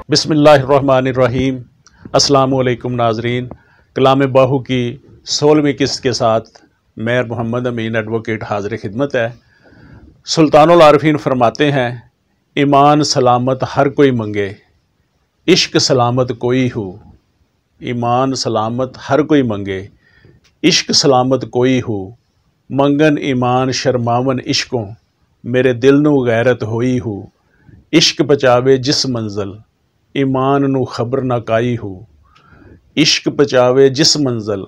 بسم اللہ الرحمن الرحیم۔ السلام علیکم ناظرین، کلام باہو کی 16ویں قسط کے ساتھ میر محمد امین ایڈوکیٹ حاضر خدمت ہے۔ سلطان العارفین فرماتے ہیں، ایمان سلامت ہر کوئی منگے، عشق سلامت کوئی ہو۔ ایمان سلامت ہر کوئی منگے، عشق سلامت کوئی ہو۔ منگن ایمان شرماون عشقوں، میرے دل نو غیرت ہوئی ہو۔ عشق بچاوے جس منزل، ایمان نو خبر نہ کائی ہو۔ عشق بچاوے جس منزل،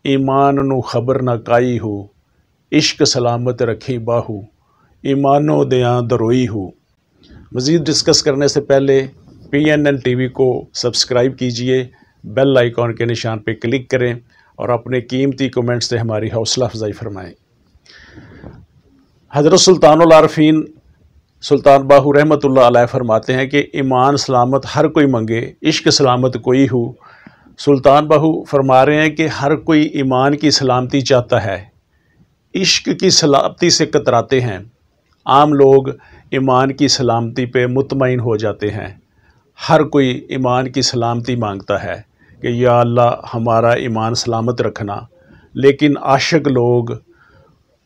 ایمان نو خبر نہ کائی ہو۔ عشق سلامت رکھی باہو، ایمانو دیاں دروئی ہو۔ مزید ڈسکس کرنے سے پہلے PNN TV کو سبسکرائب کیجئے، بیل آئیکن کے نشان پہ کلک کریں اور اپنے قیمتی کومنٹ سے ہماری حوصلہ افزائی فرمائیں۔ حضرت سلطان العارفین سلطان باہو رحمۃ اللہ علیہ فرماتے ہیں کہ ایمان سلامت ہر کوئی منگے، عشق سلامت کوئی ہو۔ سلطان باہو فرما رہے ہیں کہ ہر کوئی ایمان کی سلامتی چاہتا ہے، عشق کی سلامتی سے کتراتے ہیں۔ عام لوگ ایمان کی سلامتی پہ مطمئن ہو جاتے ہیں۔ ہر کوئی ایمان کی سلامتی مانگتا ہے کہ یا اللہ ہمارا ایمان سلامت رکھنا، لیکن عاشق لوگ،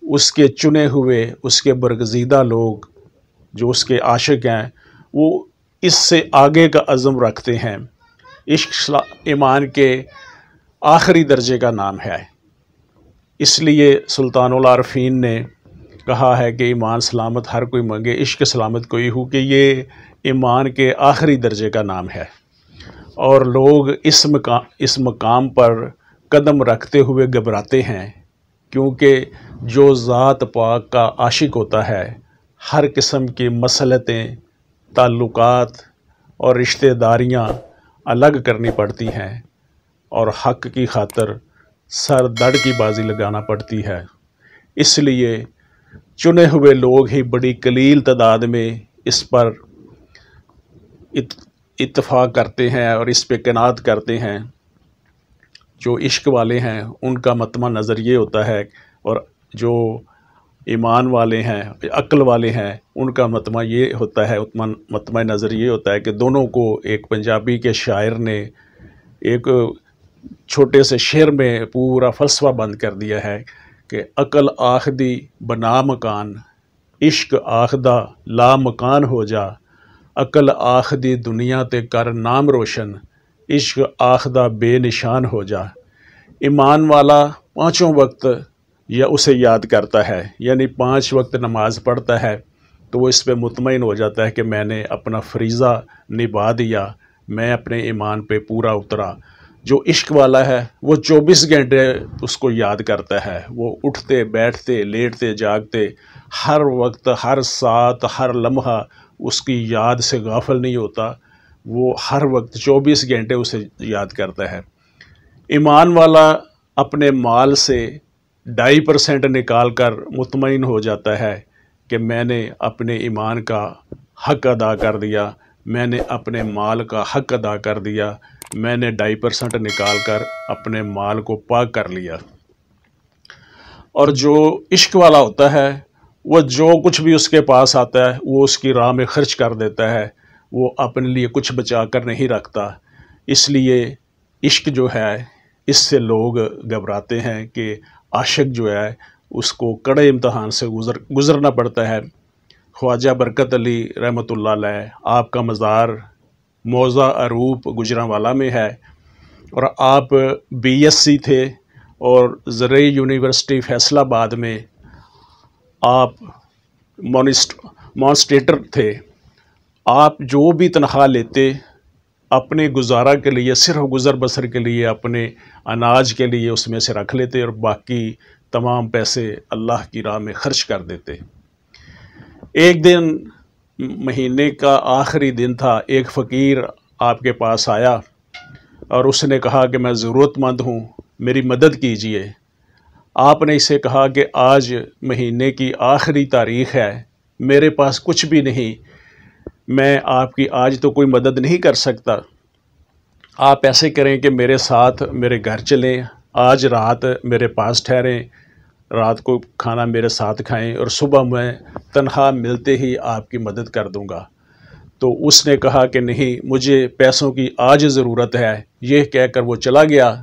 اس کے چنے ہوئے، اس کے برگزیدہ لوگ جو اس کے عاشق ہیں، وہ اس سے آگے کا عزم رکھتے ہیں۔ عشق ایمان کے آخری درجے کا نام ہے، اس لیے سلطان العارفین نے کہا ہے کہ ایمان سلامت ہر کوئی منگے، عشق سلامت کوئی ہو، کہ یہ ایمان کے آخری درجے کا نام ہے۔ اور لوگ اس مقام پر قدم رکھتے ہوئے گھبراتے ہیں، کیونکہ جو ذات پاک کا عاشق ہوتا ہے، ہر قسم کی مصلحتیں، تعلقات اور رشتہ داریاں الگ کرنی پڑتی ہیں، اور حق کی خاطر سر دڑ کی بازی لگانا پڑتی ہے۔ اس لیے چنے ہوئے لوگ ہی بڑی قلیل تعداد میں اس پر اتفاق کرتے ہیں اور اس پہ قناعت کرتے ہیں۔ جو عشق والے ہیں ان کا مطمع نظر یہ ہوتا ہے، اور جو ایمان والے ہیں، عقل والے ہیں، ان کا مطمع یہ ہوتا ہے، مطمع نظر یہ ہوتا ہے کہ دونوں کو ایک پنجابی کے شاعر نے ایک چھوٹے سے شعر میں پورا فلسفہ بند کر دیا ہے کہ عقل آخدی بنا مکان، عشق آخدہ لا مکان ہو جا۔ عقل آخدی دنیا تے کر نام روشن، عشق آخدہ بے نشان ہو جا۔ ایمان والا پانچوں وقت یا اسے یاد کرتا ہے، یعنی 5 وقت نماز پڑھتا ہے، تو وہ اس پہ مطمئن ہو جاتا ہے کہ میں نے اپنا فریضہ نبھا دیا، میں اپنے ایمان پہ پورا اترا۔ جو عشق والا ہے وہ 24 گھنٹے اس کو یاد کرتا ہے، وہ اٹھتے بیٹھتے لیٹتے جاگتے ہر وقت، ہر ساتھ، ہر لمحہ اس کی یاد سے غافل نہیں ہوتا، وہ ہر وقت 24 گھنٹے اسے یاد کرتا ہے۔ ایمان والا اپنے مال سے 2.5% نکال کر مطمئن ہو جاتا ہے کہ میں نے اپنے ایمان کا حق ادا کر دیا، میں نے اپنے مال کا حق ادا کر دیا، میں نے 2.5% نکال کر اپنے مال کو پاک کر لیا۔ اور جو عشق والا ہوتا ہے وہ جو کچھ بھی اس کے پاس آتا ہے وہ اس کی راہ میں خرچ کر دیتا ہے، وہ اپنے لیے کچھ بچا کر نہیں رکھتا۔ اس لیے عشق جو ہے، اس سے لوگ گھبراتے ہیں کہ عاشق جو ہے اس کو کڑے امتحان سے گزرنا پڑتا ہے۔ خواجہ برکت علی رحمۃ اللہ علیہ، آپ کا مزار موضع عروپ گجرانوالہ میں ہے، اور آپ BSc تھے، اور زرعی یونیورسٹی فیصل آباد میں آپ مانسٹریٹر تھے۔ آپ جو بھی تنخواہ لیتے اپنے گزارا کے لیے، صرف گزر بسر کے لیے، اپنے اناج کے لیے اس میں سے رکھ لیتے، اور باقی تمام پیسے اللہ کی راہ میں خرچ کر دیتے۔ ایک دن مہینے کا آخری دن تھا، ایک فقیر آپ کے پاس آیا اور اس نے کہا کہ میں ضرورت مند ہوں، میری مدد کیجئے۔ آپ نے اسے کہا کہ آج مہینے کی آخری تاریخ ہے، میرے پاس کچھ بھی نہیں، میں آپ کی آج تو کوئی مدد نہیں کر سکتا۔ آپ ایسے کریں کہ میرے ساتھ میرے گھر چلیں، آج رات میرے پاس ٹھہریں، رات کو کھانا میرے ساتھ کھائیں، اور صبح میں تنخواہ ملتے ہی آپ کی مدد کر دوں گا۔ تو اس نے کہا کہ نہیں، مجھے پیسوں کی آج ضرورت ہے، یہ کہہ کر وہ چلا گیا۔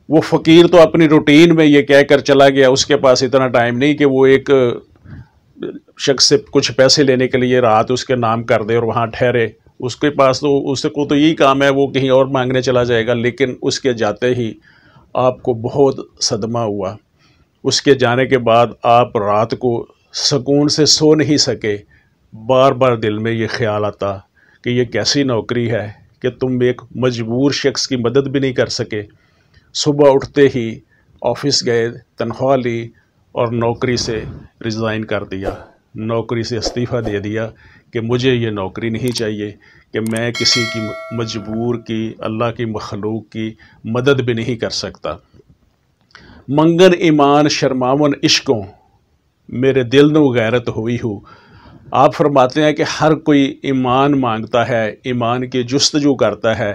وہ فقیر تو اپنی روٹین میں یہ کہہ کر چلا گیا، اس کے پاس اتنا ٹائم نہیں کہ وہ ایک شخص سے کچھ پیسے لینے کے لیے رات اس کے نام کر دے اور وہاں ٹھہرے۔ اس کے پاس تو اس کو تو یہی کام ہے، وہ کہیں اور مانگنے چلا جائے گا۔ لیکن اس کے جاتے ہی آپ کو بہت صدمہ ہوا۔ اس کے جانے کے بعد آپ رات کو سکون سے سو نہیں سکے، بار بار دل میں یہ خیال آتا کہ یہ کیسی نوکری ہے کہ تم ایک مجبور شخص کی مدد بھی نہیں کر سکے۔ صبح اٹھتے ہی آفس گئے، تنخواہ لی اور نوکری سے ریزائن کر دیا، نوکری سے استعفیٰ دے دیا کہ مجھے یہ نوکری نہیں چاہیے، کہ میں کسی کی مجبور کی، اللہ کی مخلوق کی مدد بھی نہیں کر سکتا۔ منگن ایمان شرماون عشقوں، میرے دل نو غیرت ہوئی ہو۔ آپ فرماتے ہیں کہ ہر کوئی ایمان مانگتا ہے، ایمان کی جستجو کرتا ہے،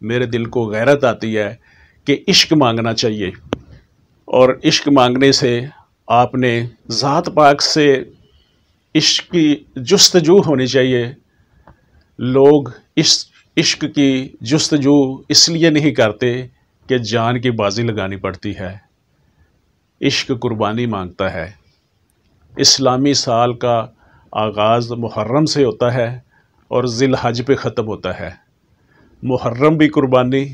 میرے دل کو غیرت آتی ہے کہ عشق مانگنا چاہیے، اور عشق مانگنے سے آپ نے ذات پاک سے عشق کی جستجو ہونی چاہیے۔ لوگ عشق کی جستجو اس لیے نہیں کرتے کہ جان کی بازی لگانی پڑتی ہے۔ عشق قربانی مانگتا ہے۔ اسلامی سال کا آغاز محرم سے ہوتا ہے اور ذی الحج پہ ختم ہوتا ہے۔ محرم بھی قربانی،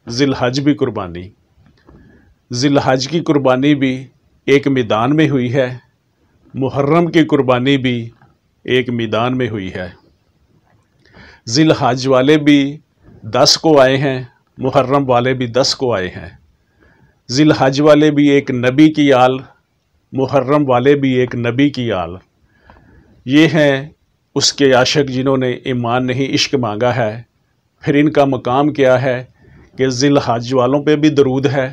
ذی الحج بھی قربانی۔ ذی الحج کی قربانی بھی ایک میدان میں ہوئی ہے، محرم کی قربانی بھی ایک میدان میں ہوئی ہے۔ ذی الحج والے بھی 10 کو آئے ہیں، محرم والے بھی 10 کو آئے ہیں۔ ذی الحج والے بھی ایک نبی کی آل، محرم والے بھی ایک نبی کی آل۔ یہ ہیں اس کے عاشق جنہوں نے ایمان نہیں عشق مانگا ہے۔ پھر ان کا مقام کیا ہے کہ ذی الحج والوں پہ بھی درود ہے،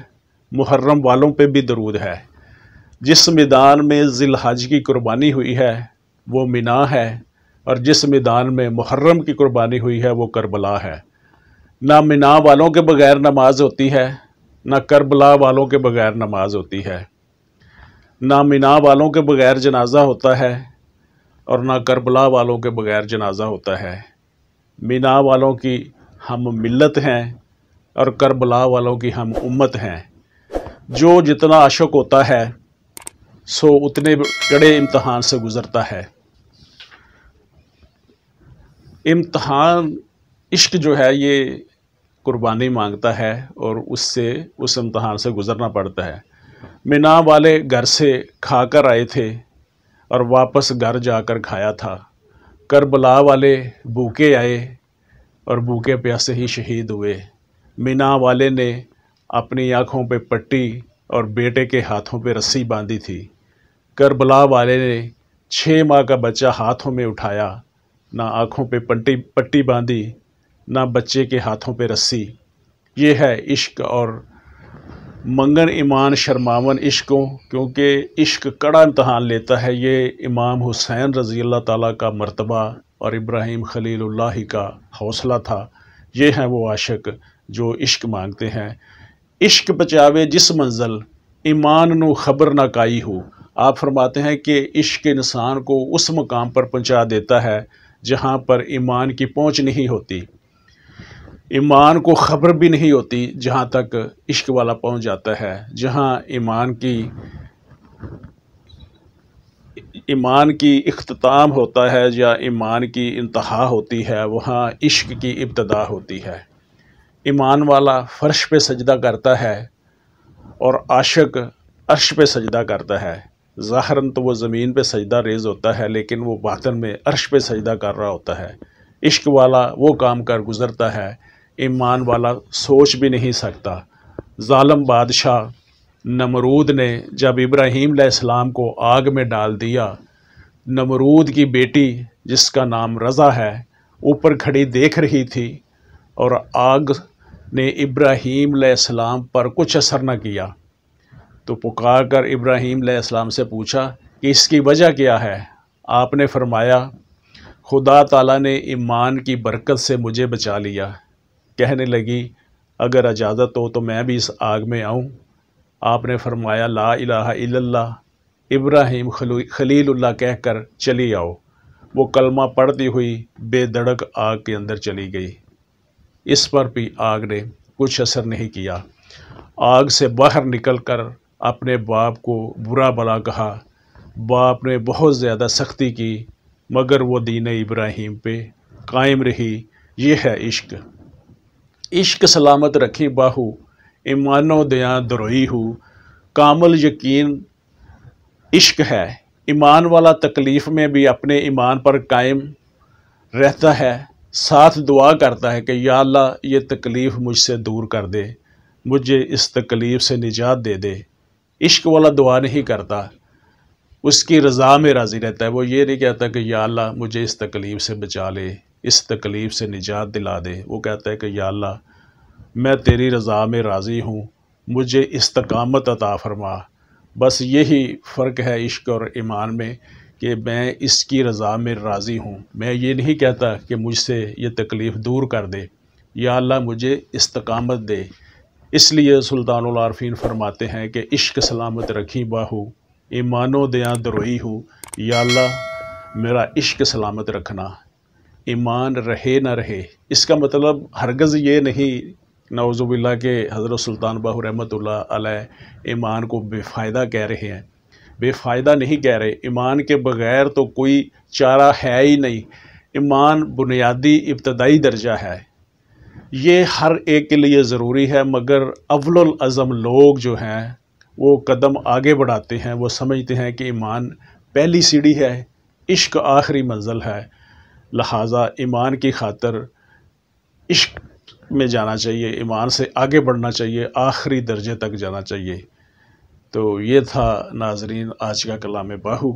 محرم والوں پہ بھی درود ہے۔ جس میدان میں ذی الحج کی قربانی ہوئی ہے وہ مینا ہے، اور جس میدان میں محرم کی قربانی ہوئی ہے وہ کربلا ہے۔ نہ مینا والوں کے بغیر نماز ہوتی ہے، نہ کربلا والوں کے بغیر نماز ہوتی ہے۔ نہ مینا والوں کے بغیر جنازہ ہوتا ہے اور نہ کربلا والوں کے بغیر جنازہ ہوتا ہے۔ مینا والوں کی ہم ملت ہیں اور کربلا والوں کی ہم امت ہیں۔ جو جتنا عاشق ہوتا ہے سو اتنے کڑے امتحان سے گزرتا ہے۔ امتحان عشق جو ہے یہ قربانی مانگتا ہے اور اس امتحان سے گزرنا پڑتا ہے۔ مینا والے گھر سے کھا کر آئے تھے اور واپس گھر جا کر کھایا تھا۔ کربلا والے بھوکے آئے اور بھوکے پیاسے ہی شہید ہوئے۔ مینا والے نے اپنی آنکھوں پہ پٹی اور بیٹے کے ہاتھوں پہ رسی باندھی تھی۔ کربلا والے نے 6 ماہ کا بچہ ہاتھوں میں اٹھایا، نہ آنکھوں پہ پٹی باندھی، نہ بچے کے ہاتھوں پہ رسی۔ یہ ہے عشق۔ اور منگن ایمان شرماون عشقوں، کیونکہ عشق کڑا امتحان لیتا ہے۔ یہ امام حسین رضی اللہ تعالیٰ کا مرتبہ اور ابراہیم خلیل اللہ کا حوصلہ تھا۔ یہ ہیں وہ عاشق جو عشق مانگتے ہیں۔ عشق بچاوے جس منزل، ایمان نو خبر نہ کائی ہو۔ آپ فرماتے ہیں کہ عشق انسان کو اس مقام پر پہنچا دیتا ہے جہاں پر ایمان کی پہنچ نہیں ہوتی، ایمان کو خبر بھی نہیں ہوتی، جہاں تک عشق والا پہنچ جاتا ہے۔ جہاں ایمان کی اختتام ہوتا ہے یا ایمان کی انتہا ہوتی ہے، وہاں عشق کی ابتدا ہوتی ہے۔ ایمان والا فرش پہ سجدہ کرتا ہے اور عاشق عرش پہ سجدہ کرتا ہے۔ ظاہراً تو وہ زمین پہ سجدہ ریز ہوتا ہے، لیکن وہ باطن میں عرش پہ سجدہ کر رہا ہوتا ہے۔ عشق والا وہ کام کر گزرتا ہے، ایمان والا سوچ بھی نہیں سکتا۔ ظالم بادشاہ نمرود نے جب ابراہیم علیہ السلام کو آگ میں ڈال دیا، نمرود کی بیٹی جس کا نام رضا ہے اوپر کھڑی دیکھ رہی تھی، اور آگ نے ابراہیم علیہ السلام پر کچھ اثر نہ کیا، تو پکار کر ابراہیم علیہ السلام سے پوچھا کہ اس کی وجہ کیا ہے؟ آپ نے فرمایا خدا تعالیٰ نے ایمان کی برکت سے مجھے بچا لیا۔ کہنے لگی اگر اجازت ہو تو میں بھی اس آگ میں آؤں؟ آپ نے فرمایا لا الہ الا اللہ، ابراہیم خلیل اللہ کہہ کر چلی آؤ۔ وہ کلمہ پڑھتی ہوئی بے دھڑک آگ کے اندر چلی گئی۔ اس پر بھی آگ نے کچھ اثر نہیں کیا۔ آگ سے باہر نکل کر اپنے باپ کو برا بھلا کہا۔ باپ نے بہت زیادہ سختی کی مگر وہ دین ابراہیم پہ قائم رہی۔ یہ ہے عشق۔ عشق سلامت رکھی باہو، ایمانو دیاں دروئی ہو۔ کامل یقین عشق ہے۔ ایمان والا تکلیف میں بھی اپنے ایمان پر قائم رہتا ہے، ساتھ دعا کرتا ہے کہ یا اللہ یہ تکلیف مجھ سے دور کر دے، مجھے اس تکلیف سے نجات دے دے۔ عشق والا دعا نہیں کرتا، اس کی رضا میں راضی رہتا ہے۔ وہ یہ نہیں کہتا کہ یا اللہ مجھے اس تکلیف سے بچا لے، اس تکلیف سے نجات دلا دے۔ وہ کہتا ہے کہ یا اللہ میں تیری رضا میں راضی ہوں، مجھے استقامت عطا فرما۔ بس یہی فرق ہے عشق اور ایمان میں کہ میں اس کی رضا میں راضی ہوں۔ میں یہ نہیں کہتا کہ مجھ سے یہ تکلیف دور کر دے، یا اللہ مجھے استقامت دے۔ اس لیے سلطان العارفین فرماتے ہیں کہ عشق سلامت رکھی باہو، ایمانو دیاں دروئی ہو۔ یا اللہ میرا عشق سلامت رکھنا، ایمان رہے نہ رہے۔ اس کا مطلب ہرگز یہ نہیں نعوذ باللہ کہ حضرت سلطان باہو رحمۃ اللہ علیہ ایمان کو بے فائدہ کہہ رہے ہیں۔ بے فائدہ نہیں کہہ رہے، ایمان کے بغیر تو کوئی چارہ ہے ہی نہیں۔ ایمان بنیادی ابتدائی درجہ ہے، یہ ہر ایک کے لیے ضروری ہے، مگر اول العزم لوگ جو ہیں وہ قدم آگے بڑھاتے ہیں، وہ سمجھتے ہیں کہ ایمان پہلی سیڑھی ہے، عشق آخری منزل ہے، لہٰذا ایمان کی خاطر عشق میں جانا چاہیے، ایمان سے آگے بڑھنا چاہیے، آخری درجے تک جانا چاہیے۔ تو یہ تھا ناظرین آج کا کلام باہو۔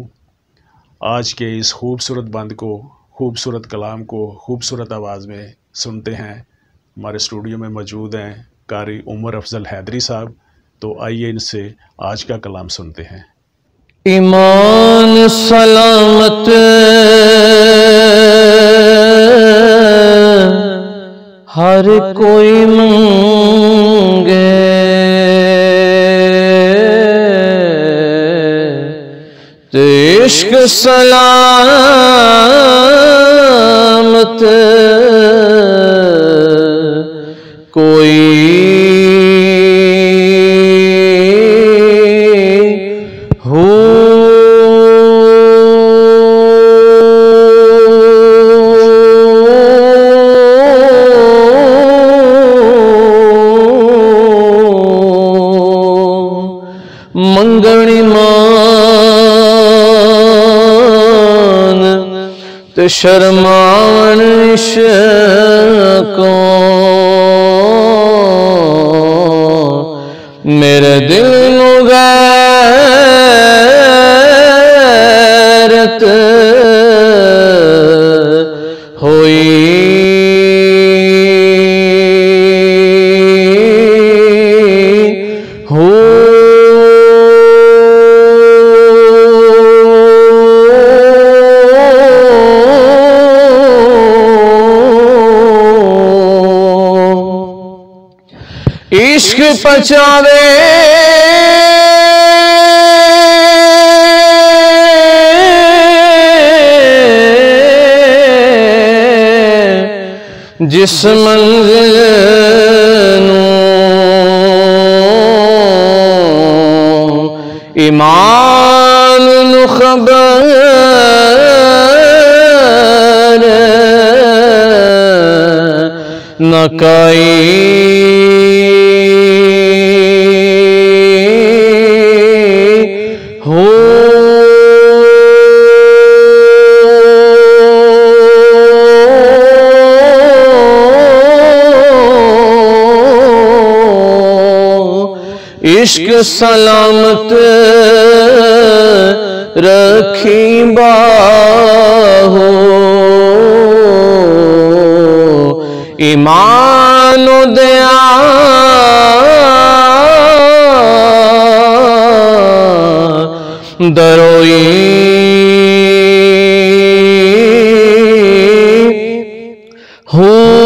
آج کے اس خوبصورت بند کو، خوبصورت کلام کو خوبصورت آواز میں سنتے ہیں۔ ہمارے اسٹوڈیو میں موجود ہیں قاری عمر افضل حیدری صاحب، تو آئیے ان سے آج کا کلام سنتے ہیں۔ ایمان سلامت ہر کوئی مانگے، تو عشق سلامت کوئی ہو۔ منگن ایمان تے شرماون عشقوں، میرے دل نو غیرت ہوئی، عشق پچاوے جس منزل نو، ایمان نو خبر نہ کائی ہو۔ عشق سلامت رکھی باہو، ایمان دیاں دروئی ہو۔